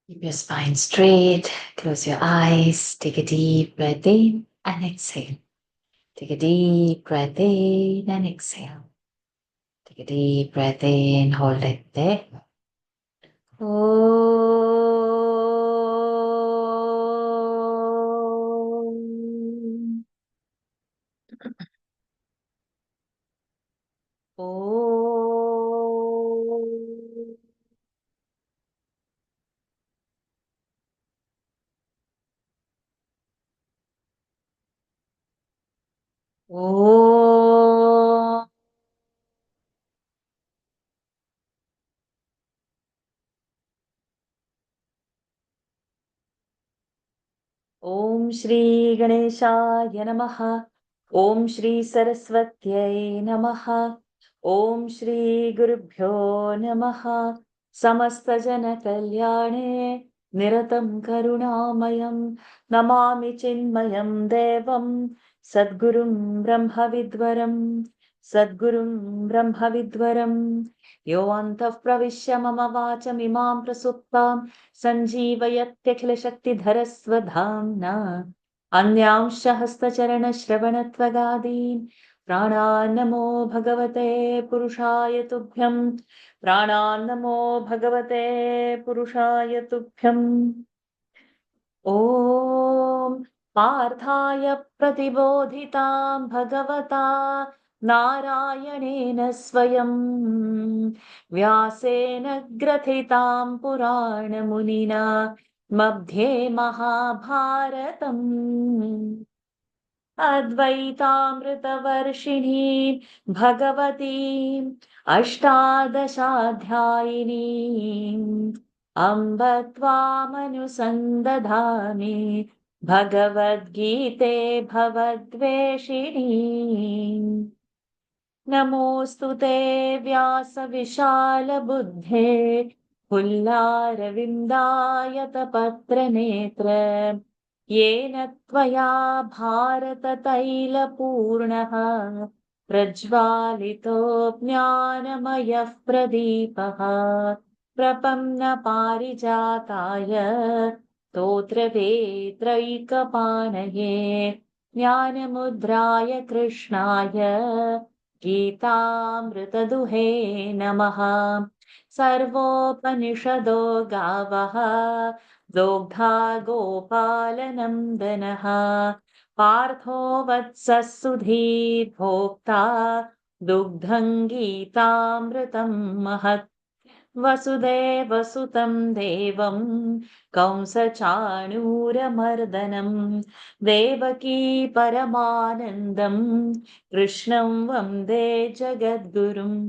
Keep your spine straight. Close your eyes. Take a deep breath in and exhale. Take a deep breath in and exhale. Take a deep breath in. Hold it there. Om. Om. Om. ॐ श्री गणेशाय नमः। ॐ श्री सरस्वत्यै नमः। ॐ श्री गुरुभ्यो नमः। समस्तजनकल्याणे निरतं करुणामयं नमामि चिन्मयं देवं सद्गुरुं ब्रह्मविद्वरं सद्गुरुं ब्रह्मविद्वरं यो अन्तः प्रविश्य मम वाचमिमां प्रसुप्तां सञ्जीवयत्यखिलशक्तिधरस्वधाम्ना अन्यांश्च हस्तचरणश्रवणत्वगादीन् प्राणान्नमो भगवते पुरुषाय तुभ्यं प्राणान्नमो भगवते पुरुषाय तुभ्यम् ॐ पार्थाय प्रतिबोधितां भगवता नारायणेन स्वयं व्यासेन ग्रथितां पुराणमुनिना मध्ये महाभारतम् अद्वैतामृतवर्षिणीं भगवतीम् अष्टादशाध्यायिनीम् अम्ब त्वामनुसन्दधामि भगवद्गीते भवद्वेषिणी नमोऽस्तु ते व्यासविशालबुद्धे पुल्लारविन्दायतपत्रनेत्र येन त्वया भारततैलपूर्णः प्रज्वालितो ज्ञानमयः प्रदीपः प्रपन्नपारिजाताय स्तोत्रवेत्रैकपाणये ज्ञानमुद्राय कृष्णाय गीतामृतदुहे नमः। सर्वोपनिषदो गावः दोग्धा गोपालनन्दनः पार्थो वत्सः सुधीर्भोक्ता दुग्धं गीतामृतं महत् वसुदेवसुतं देवं कंसचाणूरमर्दनं देवकी परमानन्दं कृष्णं वन्दे जगद्गुरुम्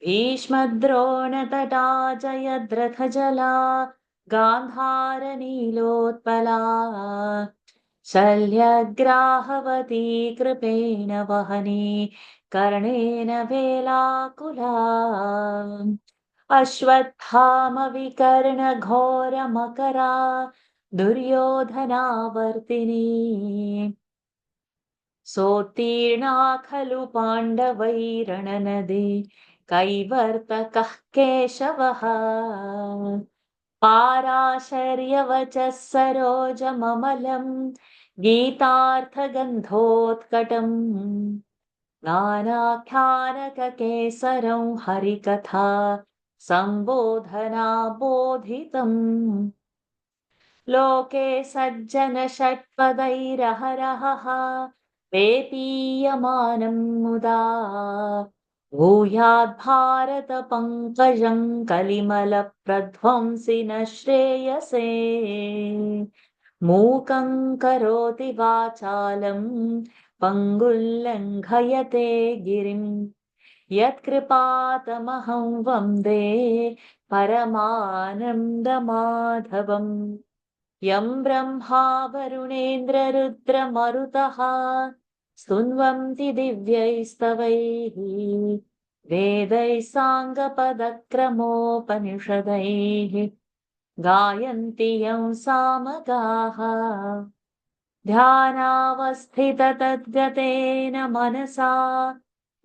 भीष्मद्रोणतटा जयद्रथजला गान्धारनीलोत्पला शल्यग्राहवती कृपेण वहनी कर्णेन वेलाकुला अश्वत्थामविकर्णघोरमकरा दुर्योधनावर्तिनी सोत्तीर्णा खलु पाण्डवैरणनदी कैवर्तकः केशवः पाराशर्यवचः सरोजममलं गीतार्थगन्धोत्कटम् नानाख्यानककेसरं हरिकथा सम्बोधना बोधितम् लोके सज्जनषट्पदैरहरहः पेपीयमानं मुदा भूयाद्भारतपङ्कजं कलिमलप्रध्वंसि न श्रेयसे मूकं करोति वाचालं पङ्गुल्लङ्घयते गिरिं यत्कृपातमहं वन्दे परमानन्दमाधवम् यं ब्रह्मा वरुणेन्द्ररुद्रमरुतः स्तुन्वन्ति दिव्यैस्तवैः वेदैः साङ्गपदक्रमोपनिषदैः गायन्ति यं सामगाः ध्यानावस्थिततद्गतेन मनसा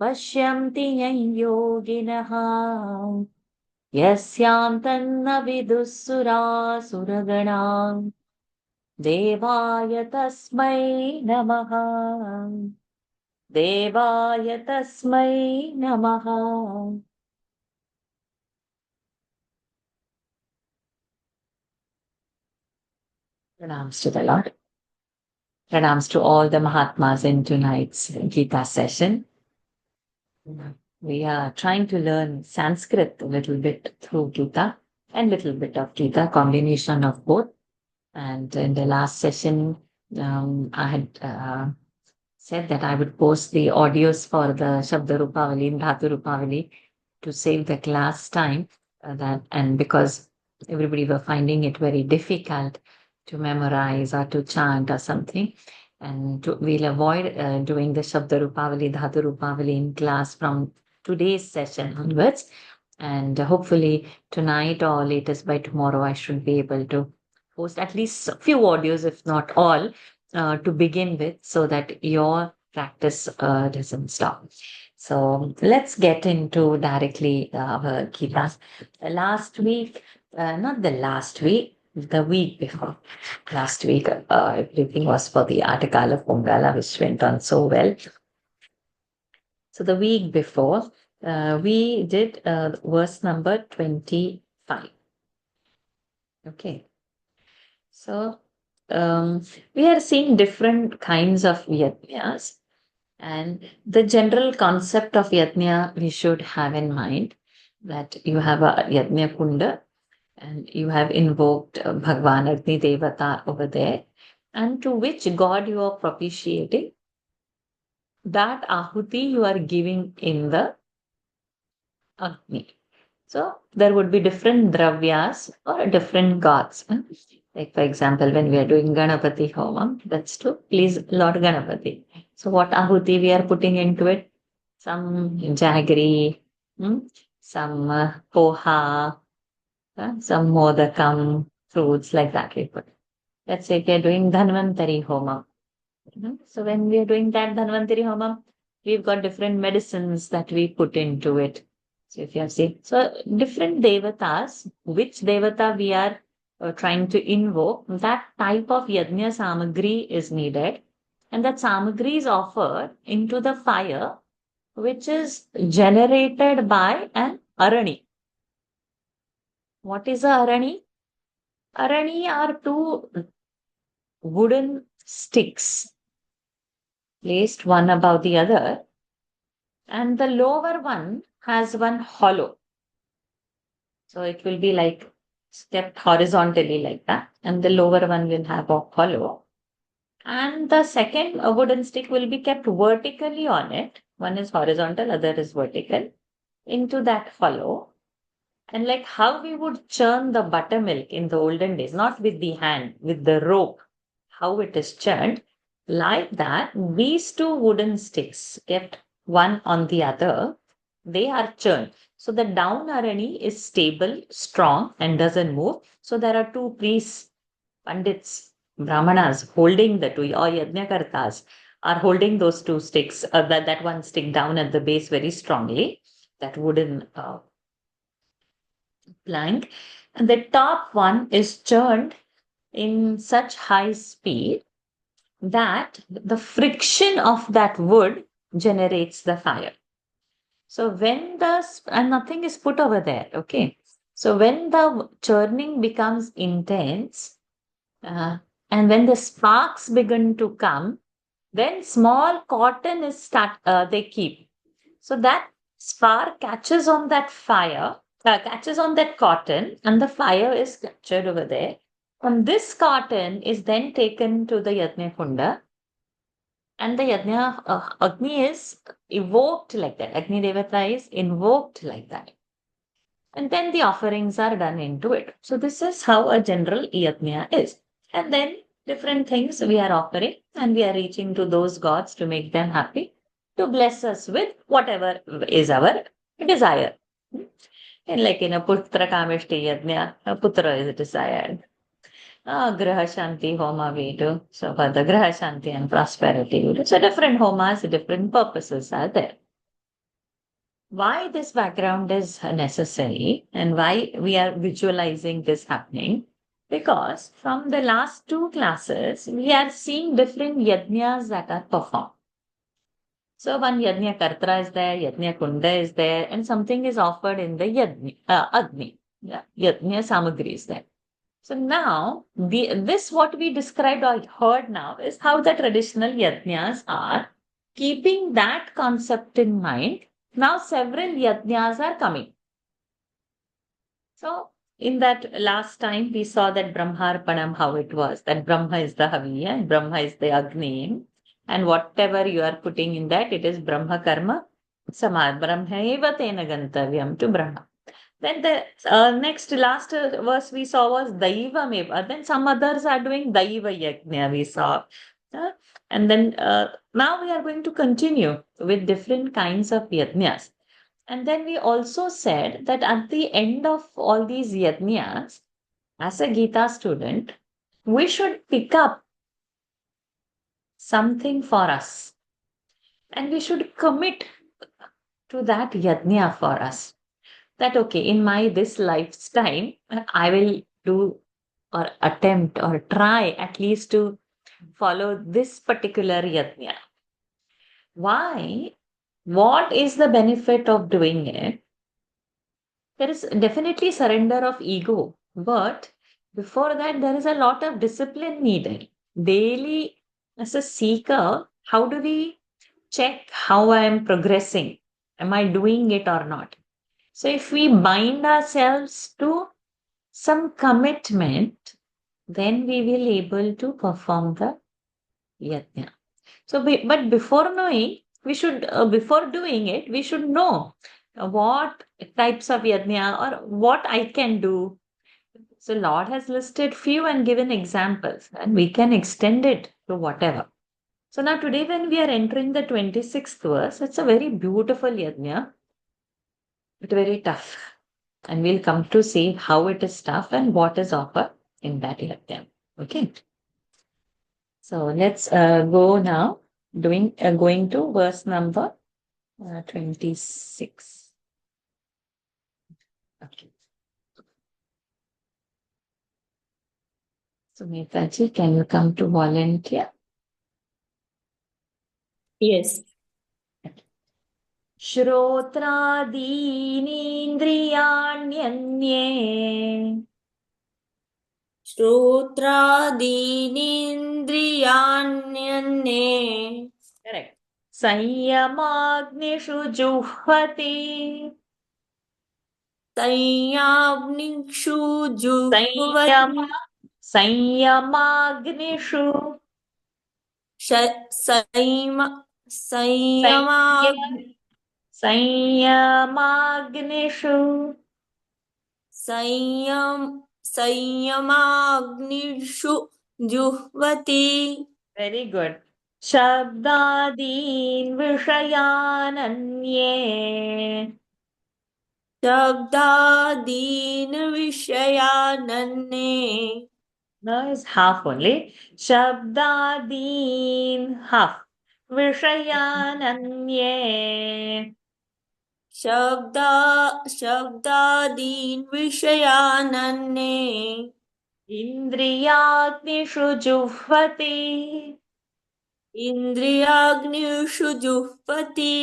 पश्यन्ति यं योगिनः यस्यान्तन्न विदुःसुरासुरगणाः देवाय तस्मै नमः देवाय तस्मै नमः Pranams to the Lord. Pranams to all the Mahatmas in tonight's Gita session. We are trying to learn Sanskrit a little bit through Gita and little bit of Gita, combination of both. And in the last session, I had said that I would post the audios for the Shabda Rupavali and Dhatu Rupavali to save the class time. And because everybody were finding it very difficult to memorize or to chant or something, and we'll avoid doing the Shabda Rupavali, Dhatu Rupavali in class from today's session onwards. And hopefully tonight or latest by tomorrow, I should be able to post at least a few audios, if not all, to begin with, so that your practice doesn't stop. So let's get into directly our Gitas. Last week, not the last week, the week before. Last week, everything was for the Atakala Pongala, which went on so well. So the week before, we did verse number 25. Okay. So we are seeing different kinds of yajnas, and the general concept of yajna we should have in mind that you have a yajna kunda and you have invoked Bhagwan Agni Devata over there, and to which god you are propitiating, that ahuti you are giving in the Agni. So there would be different dravyas or different gods. Like for example, when we are doing Ganapati Homam, that's to please Lord Ganapati. So what ahuti we are putting into it? Some jaggery, some poha, some modakam, fruits like that we put. Let's say if we are doing Dhanvantari Homam. So when we are doing that Dhanvantari Homam, we've got different medicines that we put into it. So if you have seen, so different devatas, which devata we are trying to invoke, that type of yajna samagri is needed. And that samagri is offered into the fire, which is generated by an arani. What is a arani? Arani are two wooden sticks placed one above the other, and the lower one has one hollow. So it will be like stepped horizontally like that, and the lower one will have a hollow. And the second wooden stick will be kept vertically on it. One is horizontal, other is vertical, into that hollow. And like how we would churn the buttermilk in the olden days, not with the hand, with the rope, how it is churned, like that, these two wooden sticks kept one on the other, they are churned. So the down arani is stable, strong, and doesn't move. So there are two priests, pandits, brahmanas holding the two, or yajnakartas are holding those two sticks, that one stick down at the base very strongly, that wooden plank. And the top one is churned in such high speed that the friction of that wood generates the fire. So when and nothing is put over there, okay. So when the churning becomes intense, and when the sparks begin to come, then small cotton is they keep. So that spark catches on that fire, catches on that cotton, and the fire is captured over there. And this cotton is then taken to the Yajna Kunda, and the Yajna Agni is evoked like that. Agni Devata is invoked like that. And then the offerings are done into it. So this is how a general Yajna is. And then different things we are offering, and we are reaching to those gods to make them happy, to bless us with whatever is our desire. And like in a Putra Kamishti Yajna, a Putra is desired. Graha Shanti Homa we do. So for the Graha Shanti and prosperity we do. So different homas, different purposes are there. why this background is necessary and why we are visualizing this happening. Because from the last two classes, we are seeing different yajnas that are performed. So one yajna kartra is there, yajna kunda is there, and something is offered in the agni. Yeah, yajna samagri is there. So now, this what we described or heard now is how the traditional yajnas are keeping that concept in mind. Now, several yajnas are coming. So, in that last time, we saw that Brahmarpanam, how it was that Brahma is the Haviya and Brahma is the Agni. And whatever you are putting in that, it is Brahma Karma. Samad Brahma eva tena gantavyam to Brahma. Then the next last verse we saw was Daiva Meva. Then some others are doing Daiva Yajna, we saw. Uh, and then now we are going to continue with different kinds of yajnas. And then we also said that at the end of all these yajnas, as a Gita student, we should pick up something for us and we should commit to that yajna for us. That okay, in my this lifetime, I will do or attempt or try at least to follow this particular yajna. Why? What is the benefit of doing it? There is definitely surrender of ego, but before that, there is a lot of discipline needed. Daily, as a seeker, how do we check how I am progressing? Am I doing it or not? So, if we bind ourselves to some commitment, then we will able to perform the yajna. So, but before knowing, before doing it, we should know what types of yajna or what I can do. So, Lord has listed few and given examples, and we can extend it to whatever. So, now today, when we are entering the 26th verse, it's a very beautiful yajna, but very tough. And we'll come to see how it is tough and what is offered in that yajna. Okay. So, let's go now, going to verse number 26. Okay. So, Mehtaji, can you come to volunteer? Yes. श्रोत्रादीनीन्द्रियाण्यन्ये श्रोत्रादीनीन्द्रियाण्यन्ये Correct. संयमाग्निषु जुह्वति संयाग्निषु संयम जुह्वति संयमाग्निषु संयम संय संयमाग् संयमाग्निषु संयम संयमाग्निषु जुह्वति very good शब्दादीन् विषयानन्ये शब्दादीन् विषयानन्ये no is half only शब्दादीन् half विषयानन्ये शब्दादीन् विषयानन्ये इन्द्रियाग्निषु जुह्वति इन्द्रियाग्निषु जुह्वति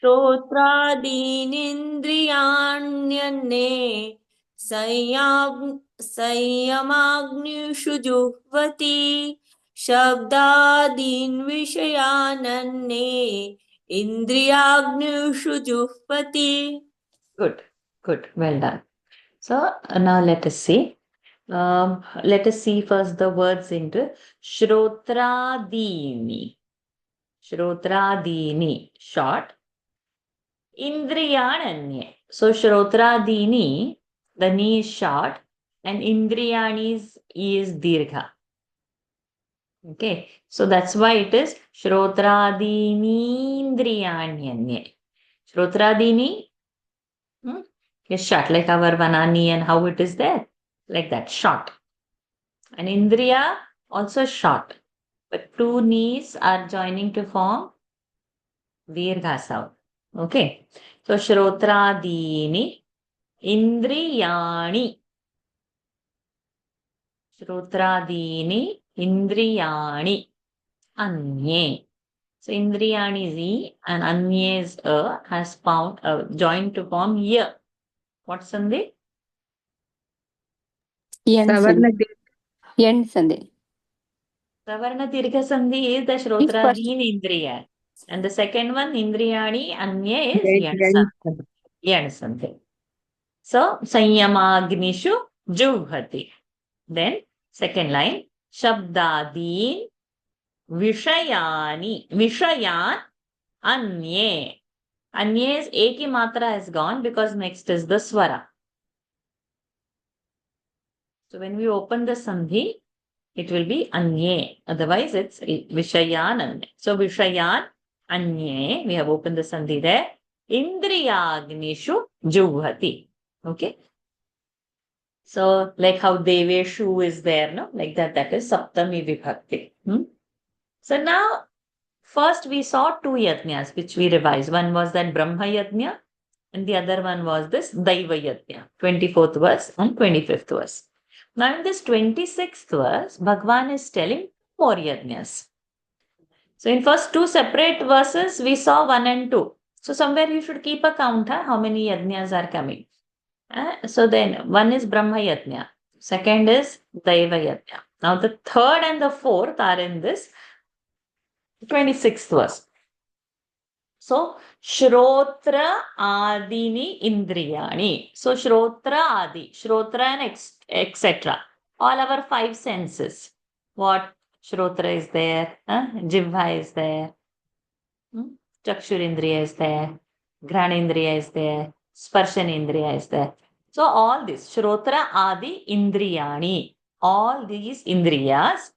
श्रोत्रादीनिन्द्रियाण्यन्ये संयमाग्निषु जुह्वति शब्दादीन् विषयानन्ये इन्द्रियाग्निषु जुह्वति. Good, well done. So now let us see. Let us see first the words into Shrotradini. Shrotradini, short. Indriyananye. So Shrotradini, the ni is short, and Indriyani is dirgha. Okay, so that's why it is Shrotradini Indriyanyanye. Shrotradini is short, like our Vanani and how it is there. Like that, short. And Indriya also short. But two knees are joining to form Dirgha sound. Okay. So Shrotradini Indriyani. Shrotradini Indriyani Anye. So Indriyani is E and Anye is A has found joined to form Y. What's Sandhi? Yen Savarna Sandhi. Yen Sandhi. Savarna Dirgha Sandhi is the Is first. Shrotradini Indriya. And the second one, Indriyani, Anye is Yan Yen Sandhi. Yan Sandhi. So Sanyamagnishu Juhati. Then second line, Shabdadin Vishayan Anye. Anye's A ki matra has gone because next is the swara. So when we open the sandhi, it will be Anye. Otherwise, it's Vishayan Anye. So Vishayan Anye, we have opened the sandhi there. Indriyagnishu Juhati. Okay. So like how Deveshu is there, no? Like that, that is Saptami Vibhakti. So now, first we saw two yajnas which we revised. One was that Brahma yajna and the other one was this Daiva yajna, 24th verse and 25th verse. Now in this 26th verse, Bhagwan is telling more yajnas. So in first two separate verses, we saw 1 and 2. So somewhere you should keep a count, how many yajnas are coming. So then one is Brahma yajna, second is Daiva yajna. Now the third and the fourth are in this 26th verse. So, Shrotra Adini Indriyani. So, Shrotra Adi, Shrotra and etc. All our five senses. What Shrotra is there, Jivha is there, Chakshurindriya is there, Granindriya is there, Sparshanindriya is there. So, all this, Shrotra Adi Indriyani, all these Indriyas,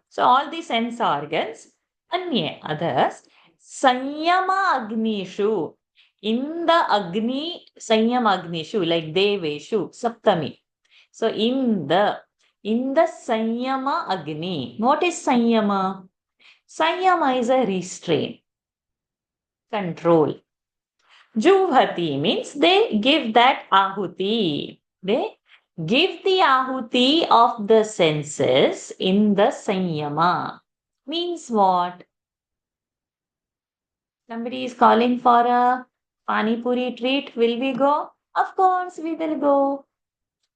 so all the sense organs, Anye, others, Sanyama Agnishu, in the Agni, Sanyama Agnishu, like Deveshu, Saptami. So in the Sanyama Agni, what is Sanyama? Sanyama is a restraint, control. Juhati means they give that ahuti. They give the ahuti of the senses in the sanyama. Means what? Somebody is calling for a pani puri treat. Will we go? Of course, we will go.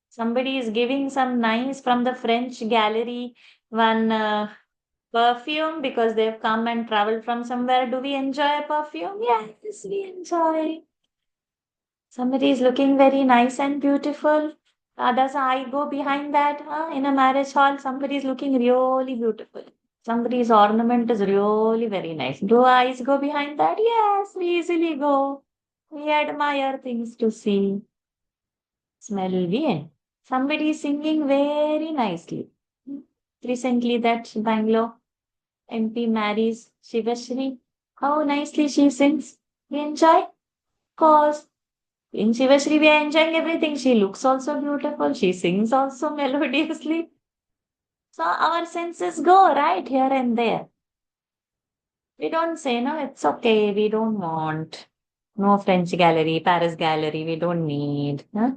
Somebody is giving some nice from the French gallery one perfume because they've come and traveled from somewhere. Do we enjoy a perfume? Yes, we enjoy. Somebody is looking very nice and beautiful. Does I go behind that? In a marriage hall, somebody is looking really beautiful. Somebody's ornament is really very nice. Do eyes go behind that? Yes, we easily go. We admire things to see. Smell we. Somebody is singing very nicely. Recently, that Bangalore MP marries Shivashri. How nicely she sings. We enjoy. Cause in Shivashri, we are enjoying everything. She looks also beautiful. She sings also melodiously. So our senses go right here and there. We don't say, no, it's okay. We don't want. No French gallery, Paris gallery. We don't need. Huh?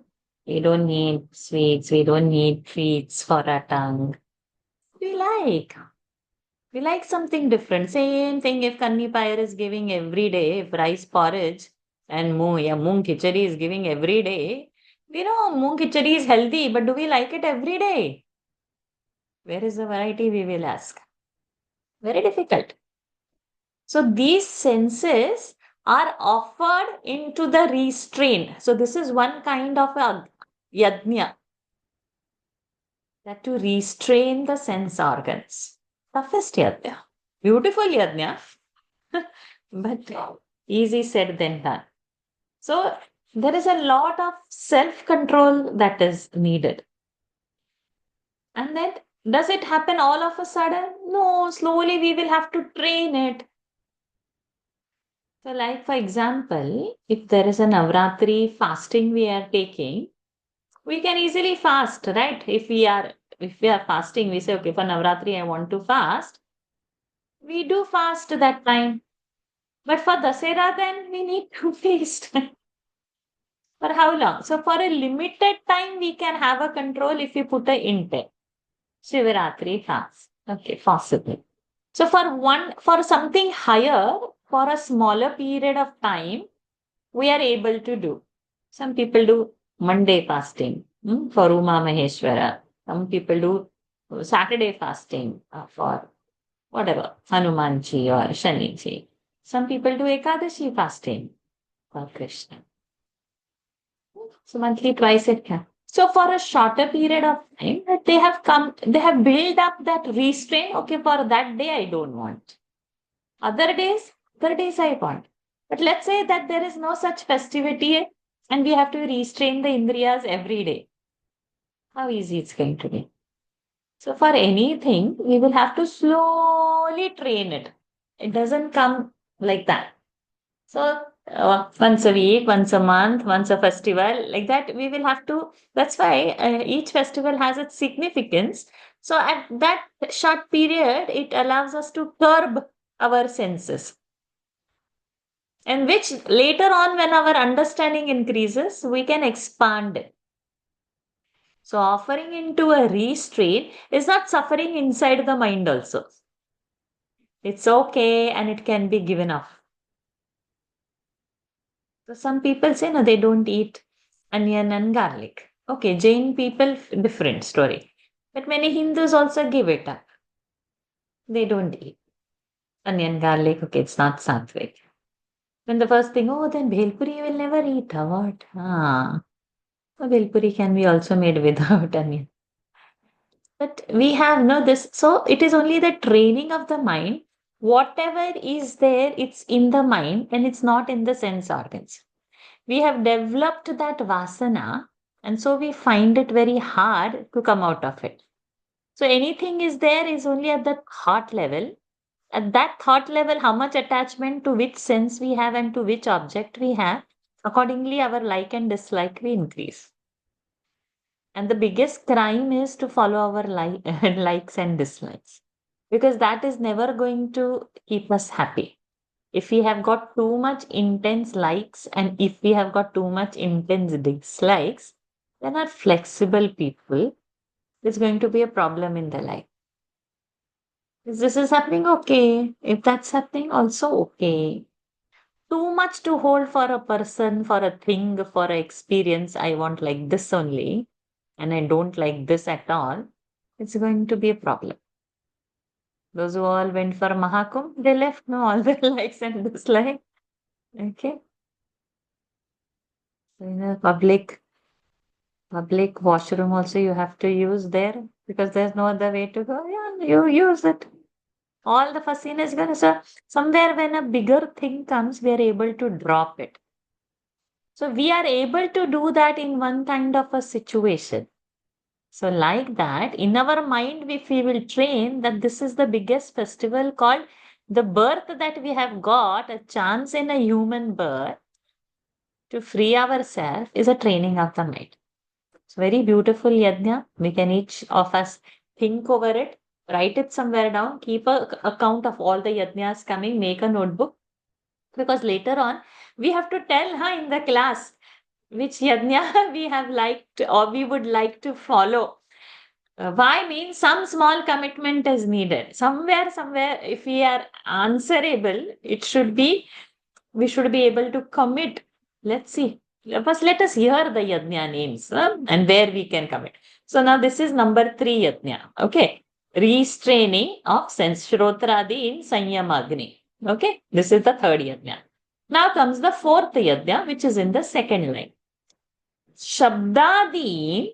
We don't need sweets. We don't need treats for our tongue. We like. We like something different. Same thing if Kanni Pyre is giving every day, if rice porridge and moong khichdi is giving every day. We know moong khichdi is healthy, but do we like it every day? Where is the variety, we will ask. Very difficult. So these senses are offered into the restraint. So this is one kind of a yajna. That to restrain the sense organs. Toughest yajna. Beautiful yajna. But easy said than done. So there is a lot of self-control that is needed. And then does it happen all of a sudden? No, slowly we will have to train it. So like for example, if there is a Navratri fasting we are taking, we can easily fast, right? If we are fasting, we say, okay, for Navratri I want to fast. We do fast that time. But for Dasera, then we need to feast. For how long? So for a limited time, we can have a control if you put a intent. Shivaratri fast. Okay, possible. So for something higher, for a smaller period of time, we are able to do. Some people do Monday fasting for Uma Maheshwara. Some people do Saturday fasting for whatever, Hanumanji or Shaniji. Some people do Ekadashi fasting for Krishna. So monthly, twice it can. So for a shorter period of time, that they have built up that restraint. Okay, for that day I don't want. Other days I want. But let's say that there is no such festivity and we have to restrain the indriyas every day. How easy it's going to be. So for anything, we will have to slowly train it. It doesn't come like that. So once a week, once a month, once a festival, like that, we will have to. That's why each festival has its significance. So at that short period, it allows us to curb our senses. And which later on, when our understanding increases, we can expand it. So offering into a restraint is not suffering inside the mind also. It's okay and it can be given up. So some people say no, they don't eat onion and garlic. Okay, Jain people, different story. But many Hindus also give it up. They don't eat onion, garlic. Okay, it's not sattvic. When the first thing, oh, then bhelpuri you will never eat. What? So bhelpuri can be also made without onion. But we have no this. So it is only the training of the mind. Whatever is there, it's in the mind and it's not in the sense organs. We have developed that vasana and so we find it very hard to come out of it. So anything is there is only at the thought level. At that thought level, how much attachment to which sense we have and to which object we have, accordingly our like and dislike we increase. And the biggest crime is to follow our likes and dislikes because that is never going to keep us happy. If we have got too much intense likes and if we have got too much intense dislikes, then our flexible people is going to be a problem in their life. If this is happening, okay. If that's happening, also okay. Too much to hold for a person, for a thing, for an experience. I want like this only, and I don't like this at all. It's going to be a problem. Those who all went for Mahakumbh, they left no all their likes and dislikes. Okay. So in a public washroom also you have to use there because there's no other way to go. Yeah, you use it. All the fussiness is gonna so somewhere when a bigger thing comes, we are able to drop it. So we are able to do that in one kind of a situation. So like that, in our mind, if we will train that this is the biggest festival called the birth that we have got, a chance in a human birth to free ourselves is a training of the mind. It's very beautiful yajna. We can each of us think over it, write it somewhere down, keep a account of all the yajnas coming, make a notebook. Because later on, we have to tell her in the class which yajna we have liked or we would like to follow. Why means some small commitment is needed. Somewhere, if we are answerable, we should be able to commit. Let's see. First, let us hear the yajna names and where we can commit. So now this is number 3 yajna. Okay. Restraining of sense Shrotradi in Sanyamagni. Okay. This is the third yajna. Now comes the fourth yajna, which is in the second line. Shabdadi.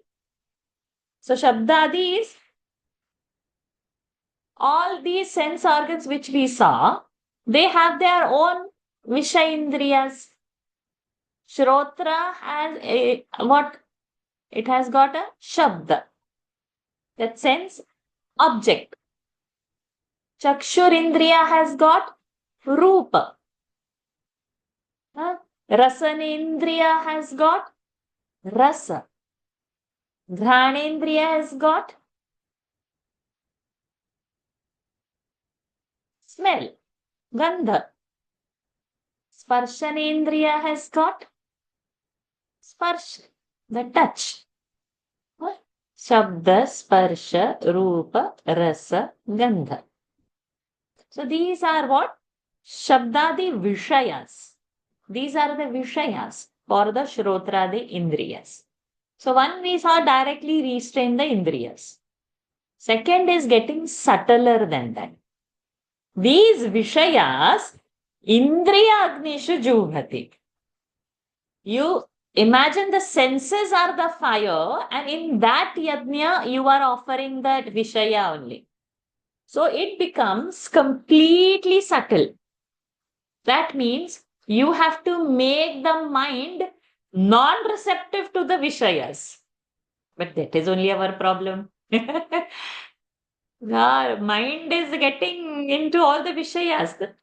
So Shabdadi is all these sense organs which we saw, they have their own Vishayindriyas. Shrotra has a what? It has got a Shabda. That sense object. Chakshurindriya has got Rupa. Rasanindriya has got Rasa. Ghanendriya has got smell, Gandha. Sparshanendriya has got sparsh, the touch. What? Shabda, sparsha, rupa, rasa, gandha. So these are what? Shabdadi Vishayas. These are the Vishayas for the Shrotradi Indriyas. So one we saw directly restrain the Indriyas. Second is getting subtler than that. These Vishayas Indriya Agnishu Juhati. You imagine the senses are the fire, and in that yajna you are offering that Vishaya only. So it becomes completely subtle. That means you have to make the mind non-receptive to the Vishayas. But that is only our problem. Our mind is getting into all the Vishayas.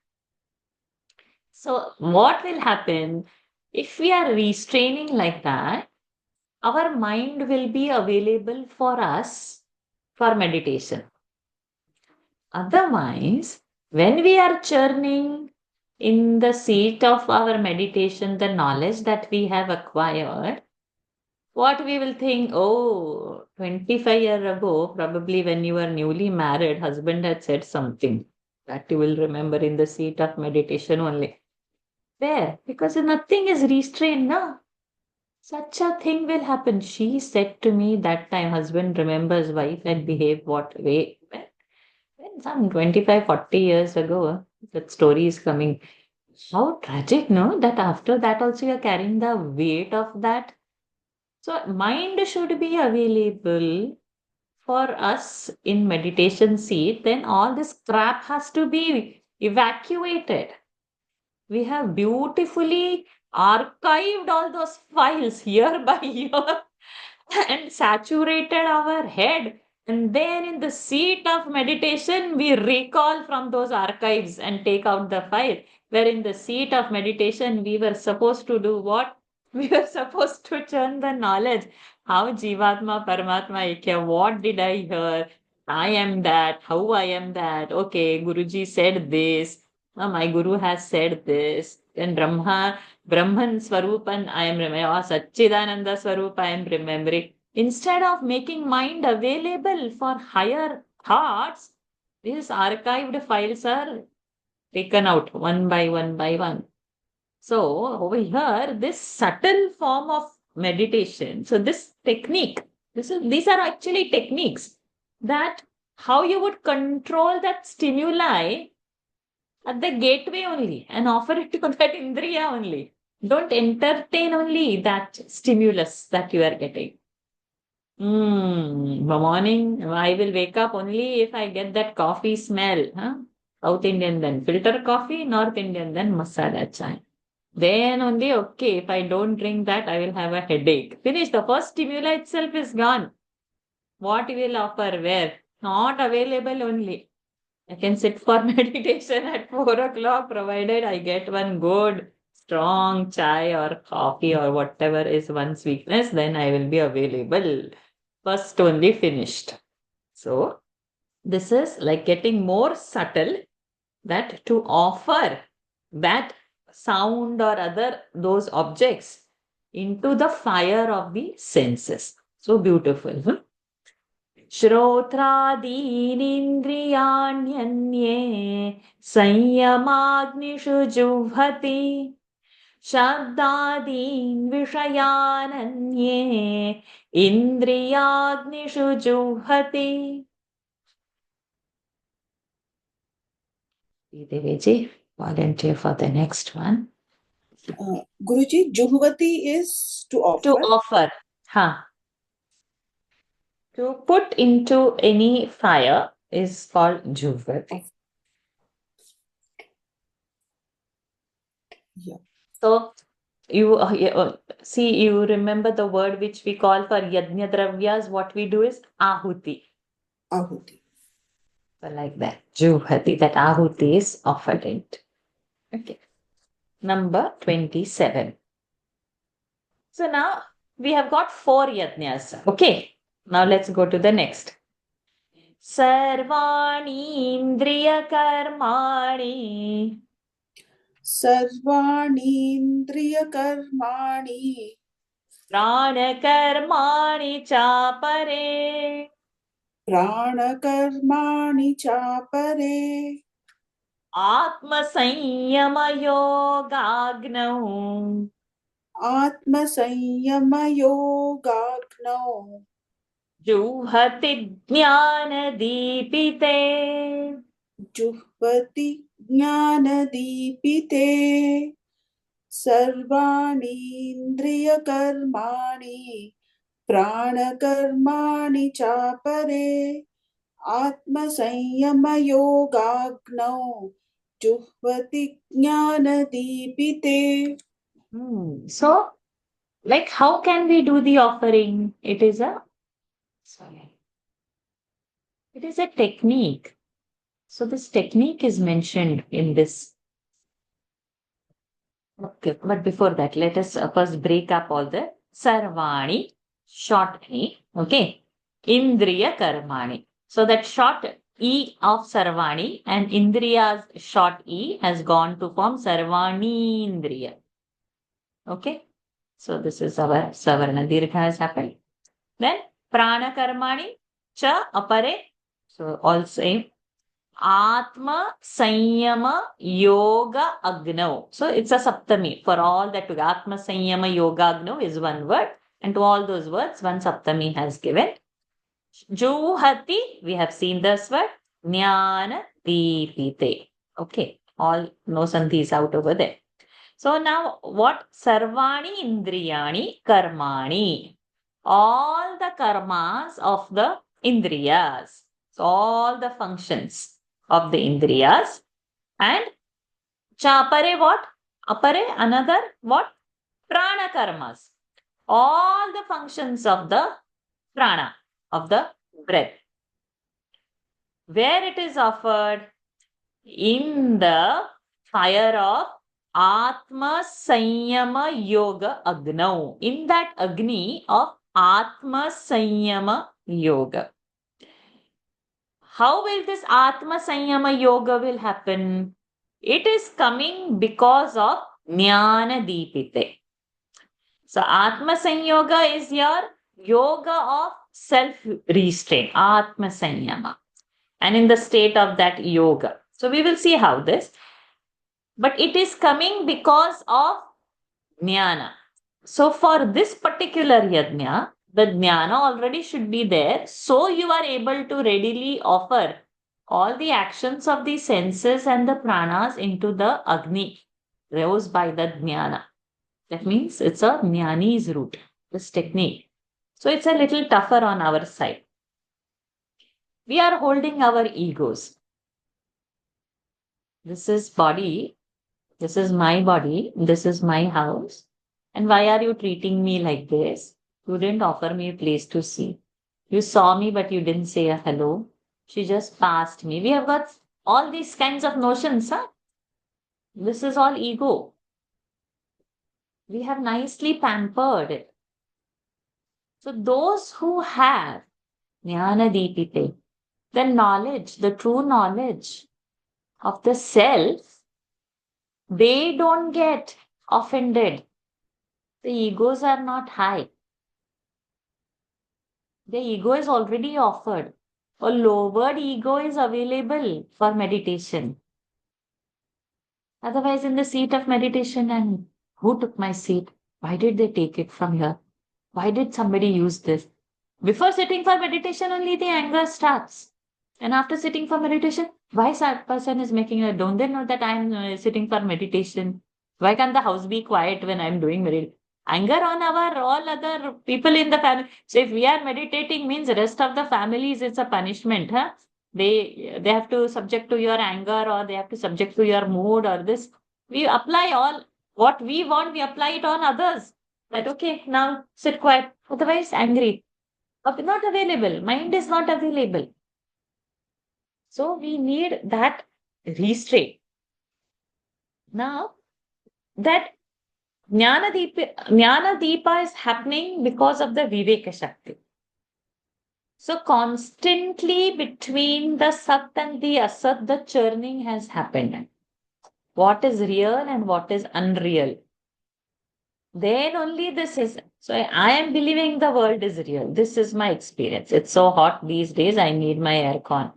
So what will happen if we are restraining like that? Our mind will be available for us for meditation. Otherwise, when we are churning in the seat of our meditation, the knowledge that we have acquired, what we will think, oh, 25 years ago, probably when you were newly married, husband had said something that you will remember in the seat of meditation only. There, because nothing is restrained, no? Such a thing will happen. She said to me that time, husband remembers wife had behaved what way. When some 25, 40 years ago, that story is coming. How tragic, no? That after that also you're carrying the weight of that. So mind should be available for us in meditation seat. Then all this crap has to be evacuated. We have beautifully archived all those files year by year and saturated our head. And then in the seat of meditation, we recall from those archives and take out the file. Where in the seat of meditation, we were supposed to do what? We were supposed to churn the knowledge. How Jivatma, Paramatma, Ikya, what did I hear? I am that, how I am that. Okay, Guruji said this. My Guru has said this. And Brahman Swarupan, I am remembering. Or Satchidananda Swarup, I am remembering. Instead of making mind available for higher thoughts, these archived files are taken out one by one by one. So over here, this subtle form of meditation, so this technique, these are actually techniques that how you would control that stimuli at the gateway only and offer it to that indriya only. Don't entertain only that stimulus that you are getting. Morning, I will wake up only if I get that coffee smell. Huh? South Indian then filter coffee, North Indian then masala chai. Then only, okay, if I don't drink that, I will have a headache. Finish. The first stimuli itself is gone. What will offer? Where? Not available only. I can sit for meditation at 4 o'clock, provided I get one good, strong chai or coffee or whatever is one's weakness, then I will be available. First only finished. So, this is like getting more subtle that to offer that sound or other those objects into the fire of the senses. So beautiful. श्रोत्रादीनिन्द्रियाण्यन्ये संयमाग्निषु जुह्वति शब्दादीन् विषयानन्ये इन्द्रियाग्निषु जुह्वति. Deveji, volunteer for the next one. Guruji, Juhvati is to offer. To offer. To put into any fire is called Juhvati. Yeah. So, you see, you remember the word which we call for Yajna Dravyas, what we do is Ahuti. Ahuti. So like that, Juhvati, that Ahuti is offered it. Okay. Number 27. So now we have got 4 Yajnas. Okay. Now let's go to the next. Sarvani Indriya Karmani सर्वाणीन्द्रियकर्माणि प्राणकर्माणि चापरे प्राणकर्माणि चापरे आत्मसंयमयोगाग्नौ आत्मसंयमयोगाग्नौ जुह्वति ज्ञानदीपिते जुह्वति ज्ञानदीपिते सर्वाणीन्द्रियकर्माणि प्राणकर्माणि चापरे आत्मसंयमयोगाग्नौ जुह्वति ज्ञानदीपिते. So, like, how can we do the offering? It is a technique. So this technique is mentioned in this. Okay, but before that, let us first break up all the sarvani, short e, okay, indriya karmani. So that short e of sarvani and indriya's short e has gone to form sarvani indriya. Okay, so this is our savarna dirgha has happened. Then prana karmani cha apare. So all same. Atma Sanyama Yoga Agno. So it's a Saptami for all that. Atma Sanyama Yoga Agno is one word, and to all those words, one Saptami has given. Juhati, we have seen this word. Jnana Deepite. Okay, all no sandhis out over there. So now what? Sarvani Indriyani Karmani. All the karmas of the Indriyas. So all the functions of the Indriyas. And Chapare what? Apare another what? Prana karmas. All the functions of the prana, of the breath. Where it is offered? In the fire of Atma Sanyama Yoga Agnau. In that Agni of Atma Sanyama Yoga. How will this Atma Sanyama Yoga will happen? It is coming because of Jnana Deepite. So Atma Sanyoga is your yoga of self-restraint, Atma Sanyama. And in the state of that yoga. So we will see how this. But it is coming because of Jnana. So for this particular yajna, the jnana already should be there. So you are able to readily offer all the actions of the senses and the pranas into the Agni, rose by the jnana. That means it's a jnani's route, this technique. So it's a little tougher on our side. We are holding our egos. This is body. This is my body. This is my house. And why are you treating me like this? You didn't offer me a place to sit. You saw me, but you didn't say a hello. She just passed me. We have got all these kinds of notions, huh? This is all ego. We have nicely pampered it. So those who have Jnana Deepite, the knowledge, the true knowledge of the self, they don't get offended. The egos are not high. The ego is already offered. A lowered ego is available for meditation. Otherwise, in the seat of meditation, and who took my seat? Why did they take it from here? Why did somebody use this? Before sitting for meditation, only the anger starts. And after sitting for meditation, why that person is making a, don't they know that I'm sitting for meditation? Why can't the house be quiet when I'm doing meditation? Anger on our all other people in the family. So if we are meditating means rest of the families, it's a punishment, huh? They have to subject to your anger, or they have to subject to your mood, or this. We apply all what we want, we apply it on others. That okay, now sit quiet. Otherwise, angry. Not available. Mind is not available. So we need that restraint. Now, that Jnana Deepa is happening because of the Viveka Shakti. So constantly between the Sat and the Asat, the churning has happened. what is real and what is unreal. Then only this is. So I am believing the world is real. This is my experience. It's so hot these days. I need my aircon.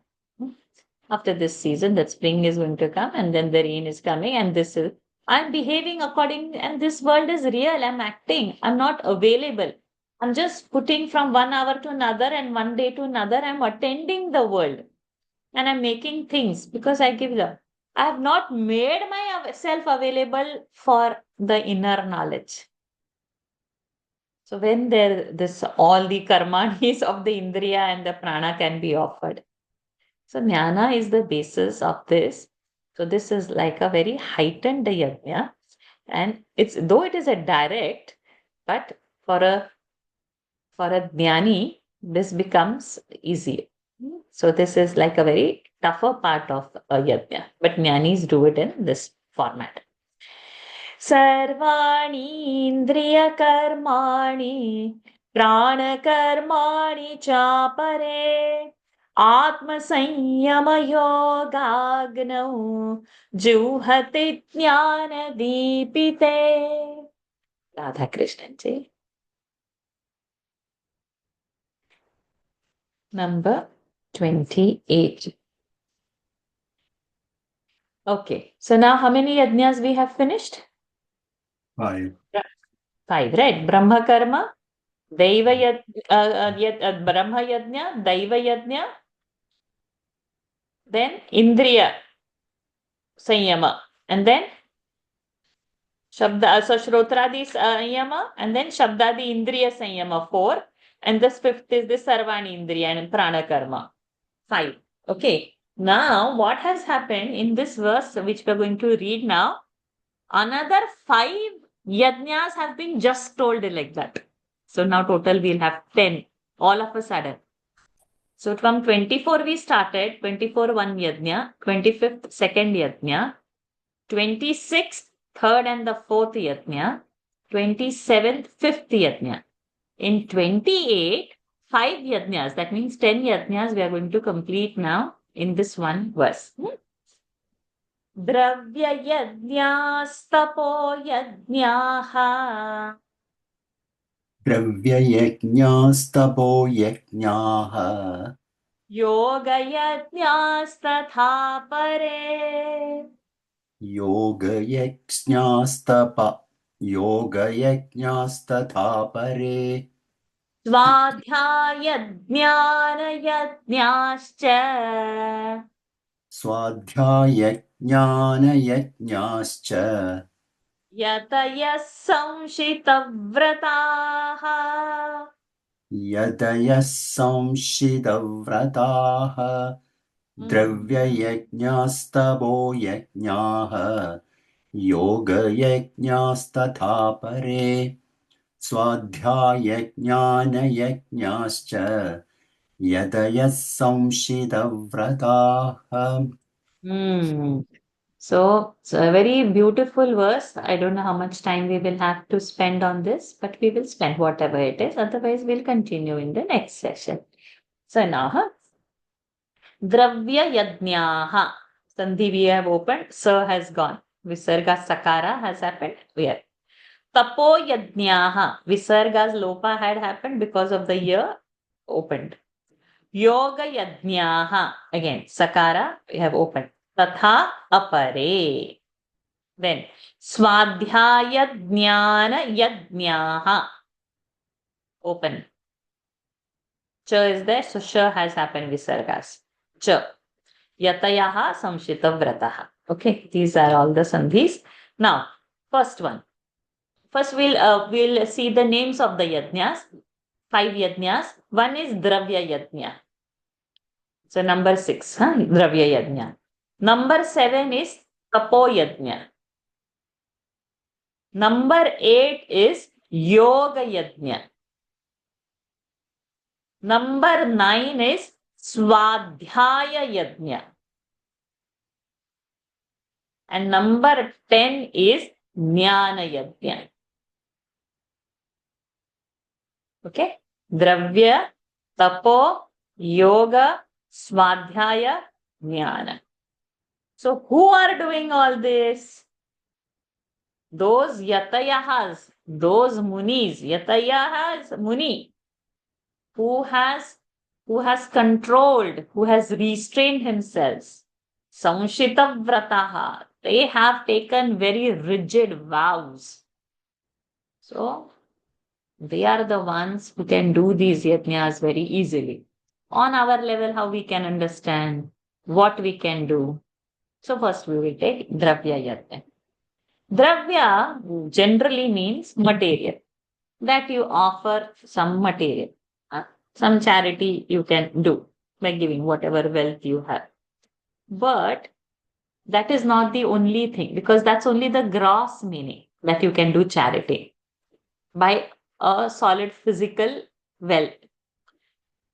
After this season, that spring is going to come and then the rain is coming, and this is. I'm behaving according, and this world is real. I'm acting. I'm not available. I'm just putting from 1 hour to another and one day to another. I'm attending the world and I'm making things because I give the. I have not made myself available for the inner knowledge. So when there this all the karmanis of the indriya and the prana can be offered. So jnana is the basis of this. So this is like a very heightened yajna. And it's though it is a direct, but for a jnani, this becomes easier. So this is like a very tougher part of a yajna. But jnanis do it in this format. सर्वाणि इन्द्रियकर्माणि प्राणकर्माणि चापरे आत्मसंयमयोगाग्नौ जुहति ज्ञानदीपिते. राधा कृष्णन जी. Number 28. Okay, so now how many yajnas we have finished? 5. 5, right? Brahma karma, Daiva Brahma yajna, Daiva yajna, then Indriya Sanyama, and then Shabda, so Shrotradi Sanyama, and then Shabdadi Indriya Sanyama, 4, and this 5th is the Sarvani Indriya and Prana Karma, 5. Okay, now what has happened in this verse, which we are going to read now, another 5 yajnas have been just told like that. So now total we'll have 10, all of a sudden. So from 24 we started, 24 one yajna, 25th second yajna, 26th third and the fourth yajna, 27th fifth yajna. In 28, 5 yajnas, that means 10 yajnas we are going to complete now in this one verse. द्रव्ययज्ञास्तपो यज्ञाः द्रव्ययज्ञास्तपो यज्ञाः योगयज्ञास्तथा परे योगयज्ञास्तथा परे स्वाध्यायज्ञानयज्ञाश्च स्वाध्यायज्ञानयज्ञाश्च यतयः संशितव्रताः यतयः संशितव्रताः द्रव्ययज्ञास्तपो यज्ञाः योगयज्ञास्तथा परे स्वाध्यायज्ञानयज्ञाश्च यतयः संशितव्रताः. So it's a very beautiful verse. I don't know how much time we will have to spend on this, but we will spend whatever it is. Otherwise, we'll continue in the next session. So now, Dravya Yajnaha. Sandhi we have opened. Sa has gone. Visarga Sakara has happened. Here. Tapo Yajnaha. Visarga's Lopa had happened because of the year opened. Yoga Yajnaha. Again, Sakara we have opened. Tatha apare. Then Swadhyaya Jnana Yajnaha. Open. Cha is there, so Sha has happened Visargas. Cha. Yatayaha Samshita Vrataha. Okay, these are all the sandhis. Now, first one. First we'll see the names of the yajnas. 5 yajnas. One is Dravya Yajna. So number 6, Dravya Yajna. Number 7 is Tapo Yajna. Number 8 is Yoga Yajna. Number 9 is Swadhyaya Yajna. And number 10 is Jnana Yajna. Okay? Dravya, Tapo, Yoga, Swadhyaya, Jnana. So who are doing all this? Those yatayahas, those munis, yatayahas, muni, who has controlled, who has restrained himself. Samshita vrataha. They have taken very rigid vows. So they are the ones who can do these yajnas very easily. On our level, how we can understand what we can do. So first we will take dravya yajna. Dravya generally means material, that you offer some material, some charity you can do by giving whatever wealth you have. But that is not the only thing, because that's only the gross meaning, that you can do charity by a solid physical wealth.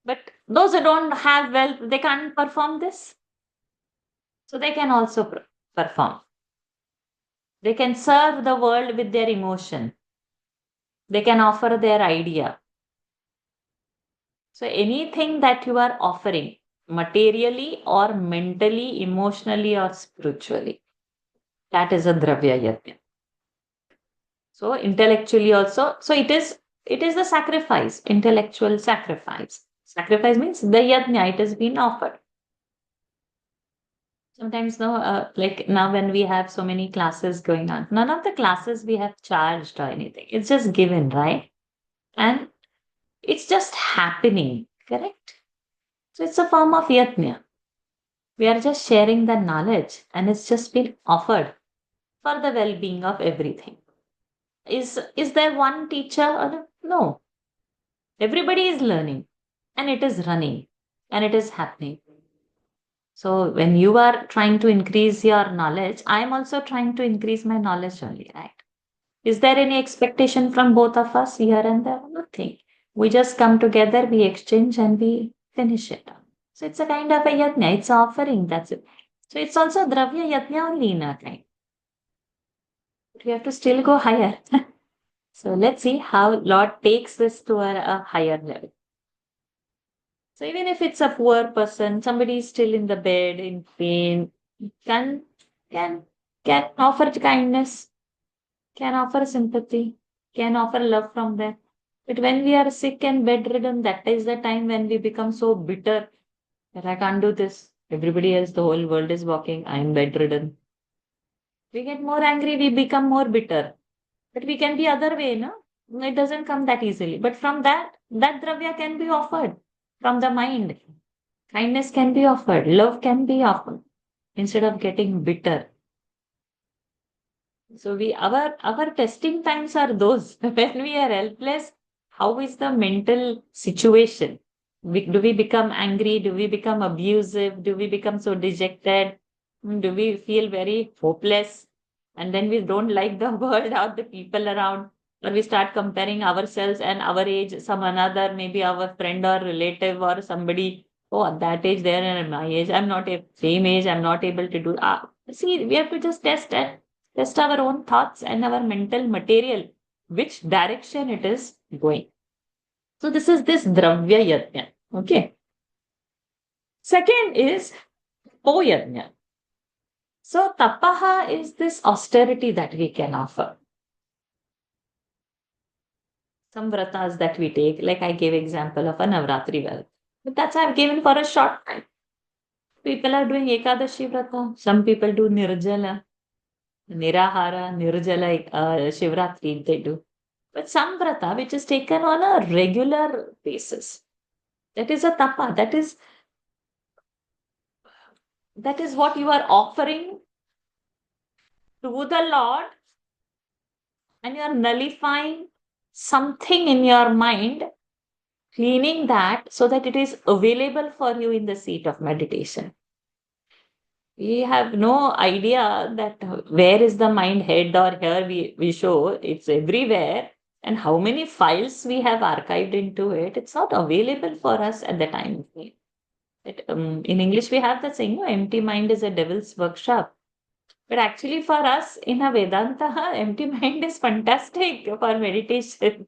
But those who don't have wealth, they can't perform this. So they can also perform. They can serve the world with their emotion. They can offer their idea. So anything that you are offering, materially or mentally, emotionally or spiritually, that is a dravya yajna. So intellectually also, so it is the sacrifice, intellectual sacrifice. Sacrifice means the yajna, it has been offered. Sometimes no, like now when we have so many classes going on, none of the classes we have charged or anything. It's just given, right? And it's just happening, correct? So it's a form of yajna. We are just sharing the knowledge and it's just been offered for the well-being of everything. Is there one teacher or no? Everybody is learning and it is running and it is happening. So when you are trying to increase your knowledge, I am also trying to increase my knowledge only, right? Is there any expectation from both of us here and there? Nothing. We just come together, we exchange and we finish it. So it's a kind of a yajna, it's offering, that's it. So it's also dravya yajna only in a kind. But we have to still go higher. So let's see how Lord takes this to a higher level. So even if it's a poor person, somebody is still in the bed in pain, can can can offer kindness, can offer sympathy, can offer love from them. But when we are sick and bedridden, that is the time when we become so bitter that I can't do this. Everybody else, the whole world is walking. I am bedridden. We get more angry, we become more bitter. But we can be other way, no? It doesn't come that easily. But from that dravya can be offered from the mind. Kindness can be offered, love can be offered instead of getting bitter. So our testing times are those when we are helpless. How is the mental situation? Do we become angry? Do we become abusive? Do we become so dejected? Do we feel very hopeless? And then we don't like the world or the people around, or we start comparing ourselves and our age, some another, maybe our friend or relative or somebody. Oh, at that age, they're in my age. I'm not a same age. I'm not able to do. See, we have to just test our own thoughts and our mental material, which direction it is going. So this is this dravya yajna. Okay. Second is po yajna. So tapaha is this austerity that we can offer. Some vratas that we take, like I gave example of a Navratri wealth. But that's I've given for a short time. People are doing Ekadashi vrata. Some people do Nirjala, Nirahara, Nirjala, Shivratri they do. But some vrata which is taken on a regular basis. That is a tapa. That is what you are offering to the Lord, and you are nullifying something in your mind, cleaning that so that it is available for you in the seat of meditation. We have no idea that where is the mind head, or here we show it's everywhere, and how many files we have archived into it. It's not available for us at the time of need. In English, we have the saying, empty mind is a devil's workshop. But actually, for us in a Vedanta, empty mind is fantastic for meditation.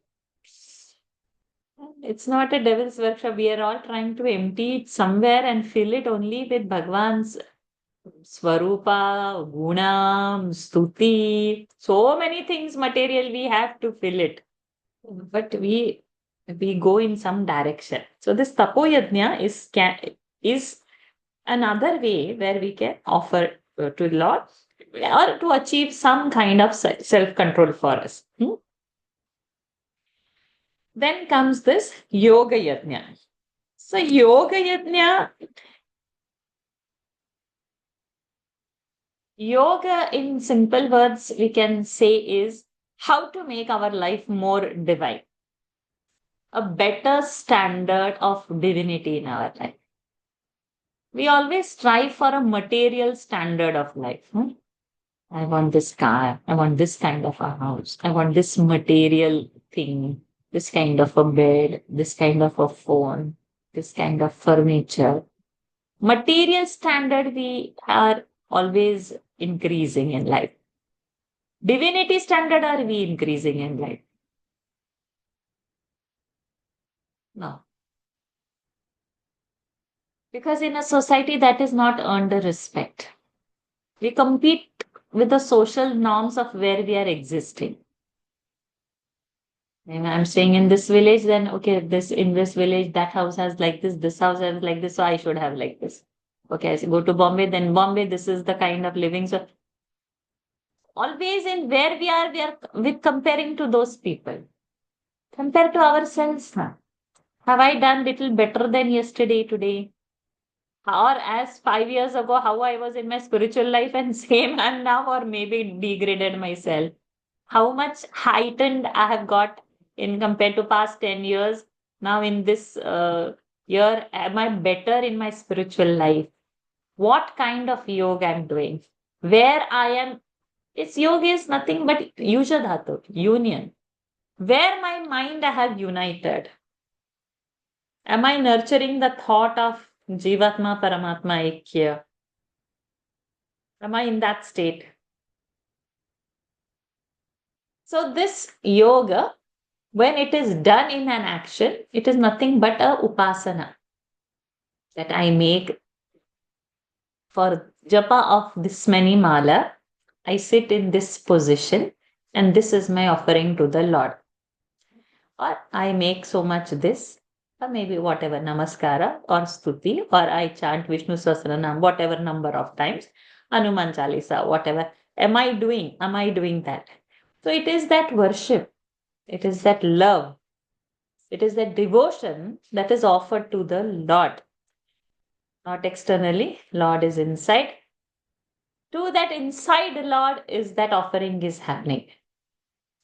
It's not a devil's workshop. We are all trying to empty it somewhere and fill it only with Bhagwan's Swarupa, Gunam, Stuti, so many things material we have to fill it. But we go in some direction. So this tapoyajna is another way where we can offer to the Lord or to achieve some kind of self-control for us. Then comes this yoga yajna. So yoga yajna, yoga in simple words we can say is how to make our life more divine, a better standard of divinity in our life. We always strive for a material standard of life. I want this car. I want this kind of a house. I want this material thing, this kind of a bed, this kind of a phone, this kind of furniture. Material standard we are always increasing in life. Divinity standard are we increasing in life? No. Because in a society that is not earned a respect. We compete with the social norms of where we are existing. And I'm staying in this village, then okay, this in this village, that house has like this house has like this, so I should have like this. Okay, I go to Bombay, then Bombay, this is the kind of living. So always in where we are with comparing to those people. Compare to ourselves. Huh? Have I done little better than yesterday, today? Or as 5 years ago, how I was in my spiritual life and same I'm now, or maybe degraded myself. How much heightened I have got in compared to past 10 years. Now in this year, am I better in my spiritual life? What kind of yoga I'm doing? Where I am, it's yoga is nothing but Yusha Dhatu, union. Where my mind I have united. Am I nurturing the thought of Jivatma Paramatma Aikya? Am I in that state? So this yoga, when it is done in an action, it is nothing but a upasana that I make for japa of this many mala. I sit in this position and this is my offering to the Lord. Or I make so much this, or maybe whatever namaskara or stuti, or I chant Vishnu Sahasranam, whatever number of times, Hanuman Chalisa, whatever. Am I doing? Am I doing that? So it is that worship, it is that love, it is that devotion that is offered to the Lord. Not externally, Lord is inside. To that inside Lord is that offering is happening.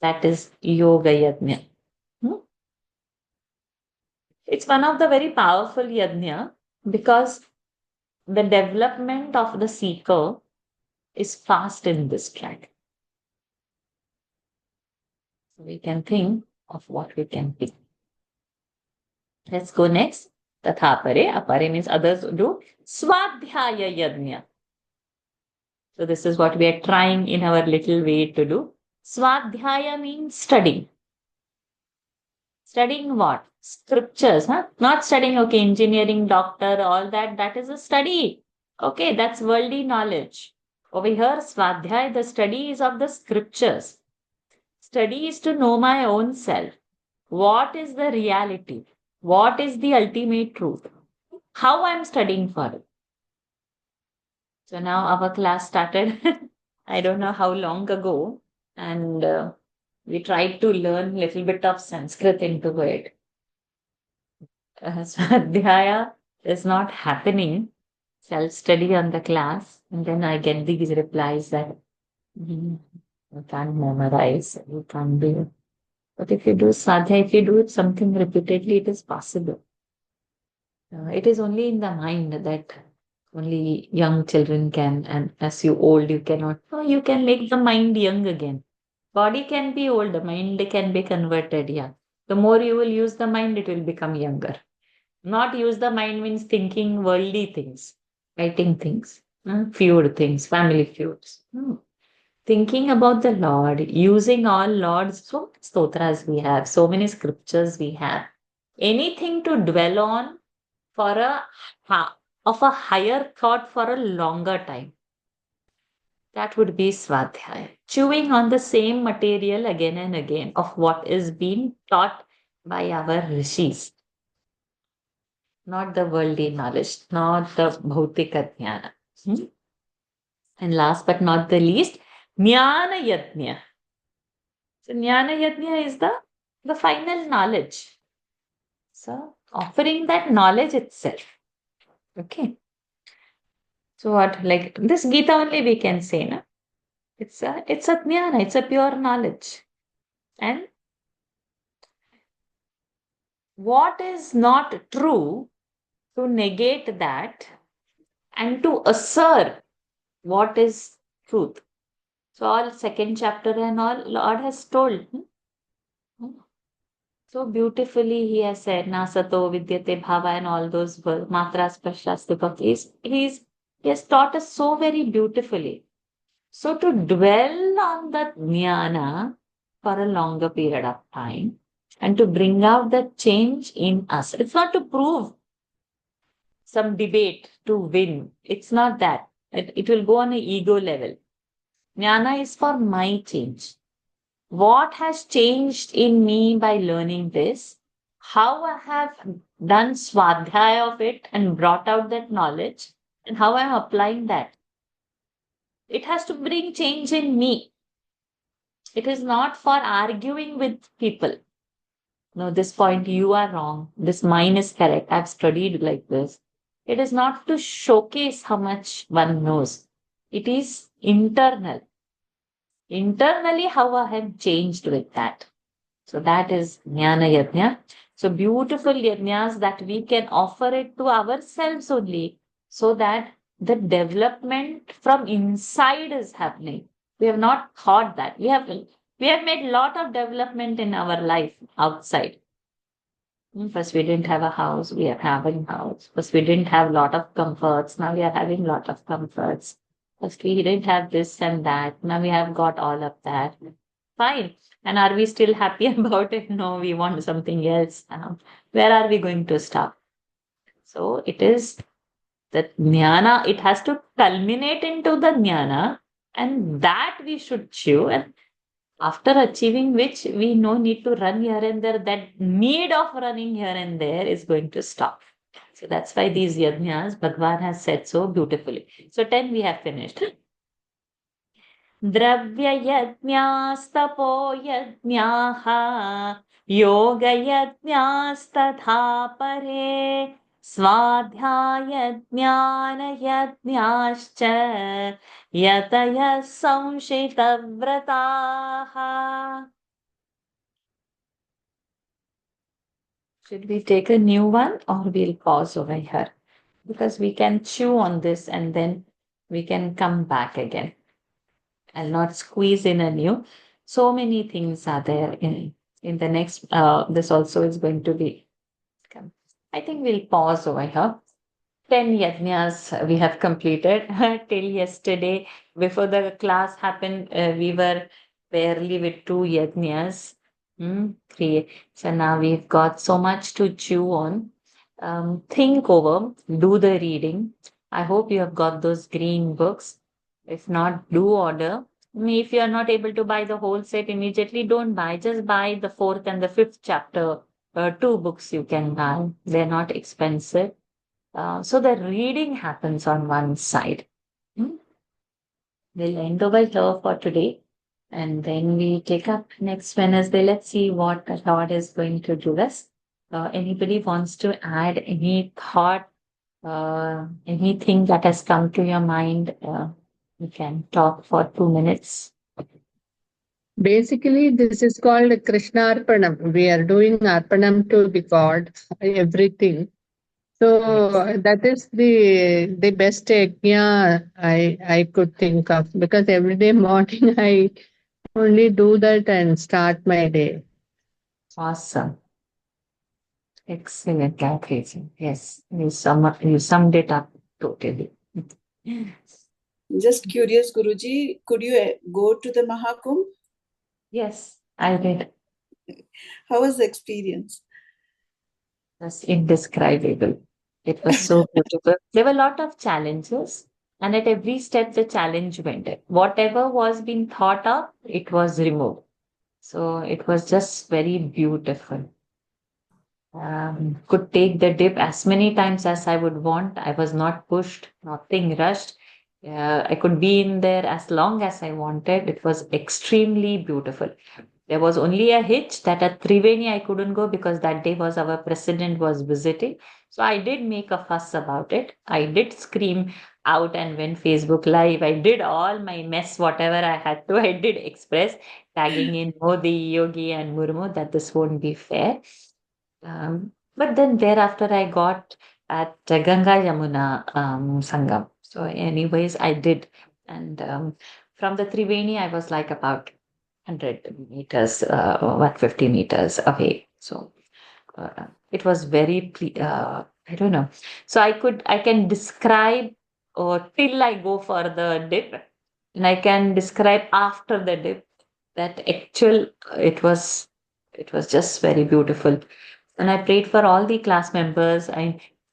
That is Yoga Yajna. It's one of the very powerful yajna because the development of the seeker is fast in this track. So we can think of what we can pick. Let's go next. Tathapare. Apare means others do. Swadhyaya yajna. So this is what we are trying in our little way to do. Swadhyaya means studying. Studying what? Scriptures, huh? Not studying, okay, engineering, doctor, all that. That is a study. Okay, that's worldly knowledge. Over here, Swadhyaya, the study is of the scriptures. Study is to know my own self. What is the reality? What is the ultimate truth? How I'm studying for it. So now our class started, I don't know how long ago, and we tried to learn a little bit of Sanskrit into it. Swadhyaya is not happening. Self-study on the class, and then I get these replies that you can't memorize, you can't do. But if you do sadhya, if you do it something repeatedly, it is possible. It is only in the mind that only young children can, and as you old, you cannot. No, you can make the mind young again. Body can be old, the mind can be converted. Yeah. The more you will use the mind, it will become younger. Not use the mind means thinking worldly things, writing things, feud things, family feuds. Thinking about the Lord, using all Lord's so many stotras we have, so many scriptures we have. Anything to dwell on for a of a higher thought for a longer time. That would be Swadhyaya. Chewing on the same material again and again of what is being taught by our rishis. Not the worldly knowledge, not the bhautika jnana. And last but not the least, jnana yajna. So jnana yajna is the final knowledge. So offering that knowledge itself. Okay. So what, like this Gita only we can say, na? It's a jnana, it's a pure knowledge. And what is not true, to negate that and to assert what is truth. So all second chapter and all Lord has told. So beautifully he has said, Nasato Vidyate Bhava and all those matras prashastipam. He has taught us so very beautifully. So to dwell on that jnana for a longer period of time and to bring out that change in us. It's not to prove some debate to win. It's not that. It will go on an ego level. Jnana is for my change. What has changed in me by learning this? How I have done swadhyaya of it and brought out that knowledge, and how I'm applying that. It has to bring change in me. It is not for arguing with people. No, this point you are wrong. This mine is correct. I've studied like this. It is not to showcase how much one knows. It is internal. Internally, how I have changed with that. So that is Jnana Yajna. So beautiful yajnas that we can offer it to ourselves only, so that the development from inside is happening. We have not thought that. We have made a lot of development in our life outside. First, we didn't have a house. We are having house. First, we didn't have a lot of comforts. Now we are having a lot of comforts. First, we didn't have this and that. Now we have got all of that. Fine. And are we still happy about it? No, we want something else. Where are we going to stop? So it is that jnana, it has to culminate into the jnana, and that we should chew. And after achieving which, we no need to run here and there. That need of running here and there is going to stop. So that's why these yajnas, Bhagwan has said so beautifully. So 10 we have finished. द्रव्ययज्ञास्तपो यज्ञाः योगयज्ञास्तथा परे स्वाध्यायज्ञानयज्ञाश्च यतयः संशितव्रताः. Should we take a new one or we'll pause over here? Because we can chew on this and then we can come back again. I'll not squeeze in a new. So many things are there in the next. This also is going to be. I think we'll pause over here. 10 yajnas we have completed till yesterday. Before the class happened, we were barely with 2 yajnas. 3. So now we've got so much to chew on. Think over, do the reading. I hope you have got those green books. If not, do order. If you are not able to buy the whole set immediately, don't buy. Just buy the 4th and the 5th chapter. 2 books you can buy. They're not expensive. So the reading happens on one side. We'll end over here for today. And then we take up next Wednesday. Let's see what God is going to do us. Anybody wants to add any thought, anything that has come to your mind? You can talk for 2 minutes. Basically, this is called Krishna Arpanam. We are doing Arpanam to the God, everything. So that is the best yajna I could think of, because every day morning I only do that and start my day. Awesome. Excellent, Gayatri. Yes, you summed it up totally. Just curious, Guruji, could you go to the Mahakumbh? Yes, I did. How was the experience? That's indescribable. It was so beautiful. There were a lot of challenges, and at every step, the challenge went. Whatever was being thought of, it was removed. So it was just very beautiful. Could take the dip as many times as I would want. I was not pushed, nothing rushed. I could be in there as long as I wanted. It was extremely beautiful. There was only a hitch that at Triveni I couldn't go because that day was our president was visiting. So I did make a fuss about it. I did scream out and went Facebook Live. I did all my mess, whatever I had to. I did express, tagging in Modi, Yogi, and Murmu that this won't be fair. But then thereafter, I got at Ganga Yamuna Sangam. So, anyways, I did. And from the Triveni, I was like about 100 meters, 150 meters away. So, it was very, I don't know. So, I can describe till I go for the dip, and I can describe after the dip that actual, it was just very beautiful. And I prayed for all the class members.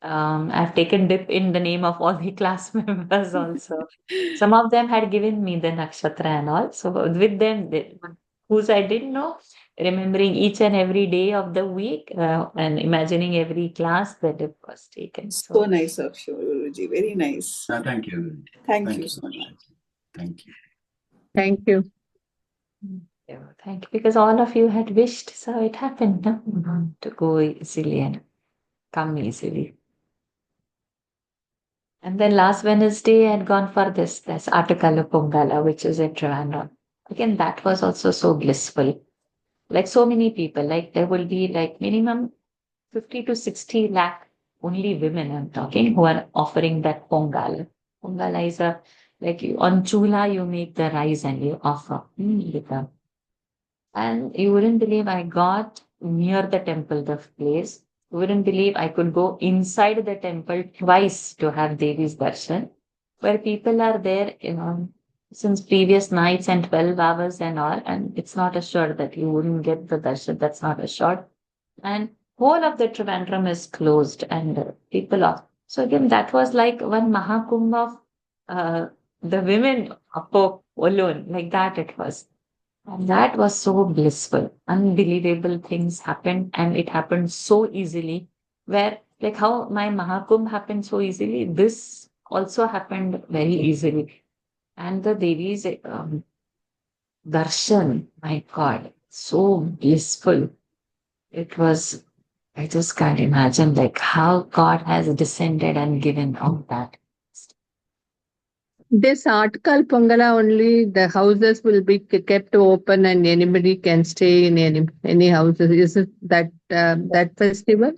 I've taken dip in the name of all the class members also. Some of them had given me the nakshatra and all. So with them, whose I didn't know, remembering each and every day of the week and imagining every class that dip was taken. So nice of you, Guruji. Very nice. Thank you. Thank you so much. Thank you. Thank you. Yeah, thank you. Because all of you had wished, so it happened no? To go easily and come easily. And then last Wednesday, I had gone for this Atakala Pongala, which is in Trivandrum. Again, that was also so blissful. Like so many people, like there will be like minimum 50 to 60 lakh only women I'm talking who are offering that Pongala. Pongala is a like you, on chula you make the rice and you offer with the and you wouldn't believe I got near the temple, the place. You wouldn't believe I could go inside the temple twice to have Devi's darshan, where people are there, since previous nights and 12 hours and all, and it's not assured that you wouldn't get the darshan. That's not assured. And whole of the Trivandrum is closed and people off. So again, that was like one Mahakumbh of the women of alone, like that it was. And that was so blissful. Unbelievable things happened, and it happened so easily. Where, like, how my Mahakumbh happened so easily, this also happened very easily. And the Devi's darshan, my God, so blissful. It was, I just can't imagine, like, how God has descended and given all that. This Atkal Pongala only the houses will be kept open and anybody can stay in any houses. Is it that festival?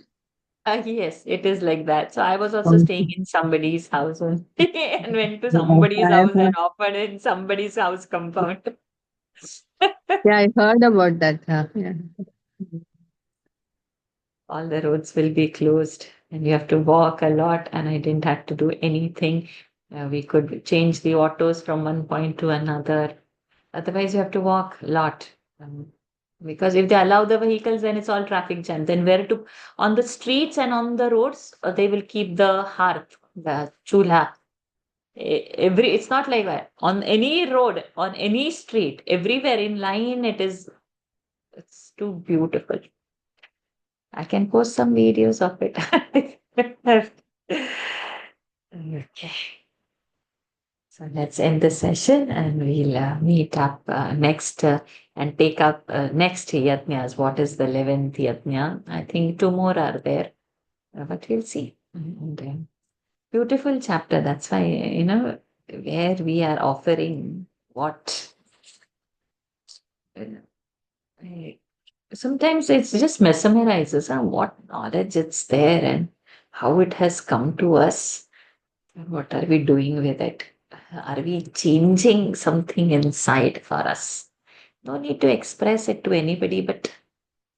Yes, it is like that. So I was also staying in somebody's house and went to somebody's house and offered in somebody's house compound. Yeah, I heard about that. Yeah. All the roads will be closed and you have to walk a lot, and I didn't have to do anything. We could change the autos from one point to another. Otherwise, you have to walk a lot. Because if they allow the vehicles, then it's all traffic jam. Then where to on the streets and on the roads, they will keep the hearth, the chulha. Every it's not like that. On any road, on any street, everywhere in line, it's too beautiful. I can post some videos of it. Okay. So let's end the session and we'll meet up next and take up next yatnyas. What is the 11th yatnya? I think two more are there, but we'll see. And, beautiful chapter. That's why, where we are offering what. Sometimes it's just mesmerizes what knowledge it's there and how it has come to us. And what are we doing with it? Are we changing something inside for us? No need to express it to anybody, but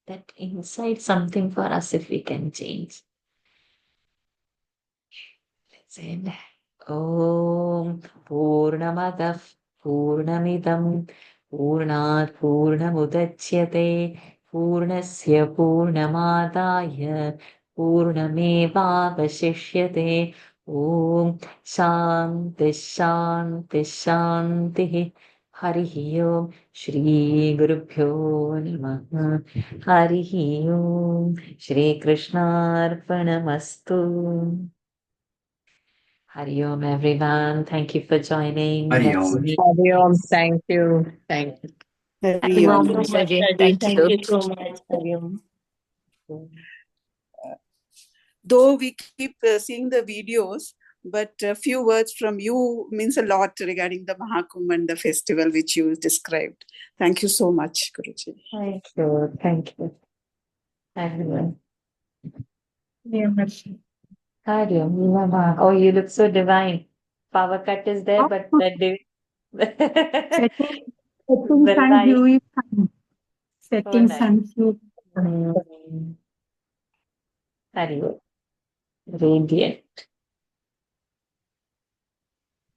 that inside something for us if we can change. Let's end. Om Purnamadah Purnamidam Purnat Purnamudachyate Purnasya Purnamadaya पूर्णमेवावशिष्यते। ॐ शान्ति शान्ति शान्तिः। हरिः ओम् श्रीगुरुभ्यो नमः। हरिः ओम् श्रीकृष्णार्पणमस्तु। Hari Om everyone. Thank you for joining. Hari Let's Om. meet Hari Om. next. Thank you. Thank you. Hari Thank Om. you so much, Raji. Thank Thank you. you so much, Hari Om. Though we keep seeing the videos, but a few words from you means a lot regarding the Mahakumbh and the festival which you described. Thank you so much, Guruji. Thank you. Thank you. Everyone. Hari Om. Mama. Oh, you look so divine. Power cut is there, but that Setting, the settings and light. view is fine. So Settings nice. and view. Hari Om. Radiant.